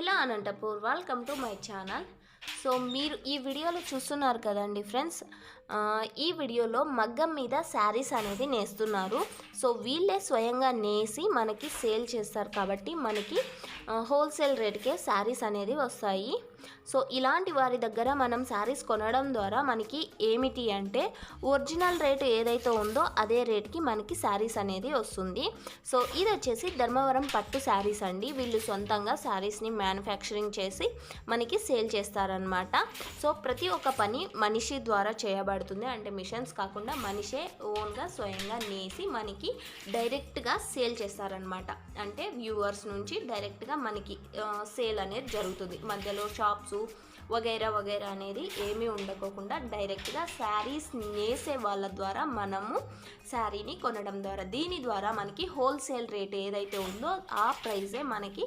Pramila Anantapur. Welcome to my channel. So మీరు ఈ వీడియోలో చూస్తున్నారు కదండి ఫ్రెండ్స్, ఈ వీడియోలో మగ్గం మీద శారీస్ అనేది నేస్తున్నారు. సో వీళ్ళే స్వయంగా నేసి మనకి సేల్ చేస్తారు కాబట్టి మనకి హోల్సేల్ రేట్కే శారీస్ అనేది వస్తాయి. సో ఇలాంటి వారి దగ్గర మనం శారీస్ కొనడం ద్వారా మనకి ఏమిటి అంటే ఒరిజినల్ రేటు ఏదైతే ఉందో అదే రేట్కి మనకి శారీస్ అనేది వస్తుంది. సో ఇది వచ్చేసి ధర్మవరం పట్టు శారీస్ అండి. వీళ్ళు సొంతంగా శారీస్ని మ్యానుఫ్యాక్చరింగ్ చేసి మనకి సేల్ చేస్తారనమాట. సో ప్రతి ఒక్క పని మనిషి ద్వారా చేయబడుతుంది, అంటే మిషన్స్ కాకుండా మనిషే ఓన్గా స్వయంగా నేసి మనకి డైరెక్ట్గా సేల్ చేస్తారనమాట. అంటే వ్యూవర్స్ నుంచి డైరెక్ట్గా మనకి సేల్ అనేది జరుగుతుంది. మధ్యలో షాప్స్ వగైరా వగైరా అనేది ఏమీ ఉండకోకుండా డైరెక్ట్గా శారీస్ నేసే వాళ్ళ ద్వారా మనము శారీని కొనడం ద్వారా దీని ద్వారా మనకి హోల్సేల్ రేట్ ఏదైతే ఉందో ఆ ప్రైజే మనకి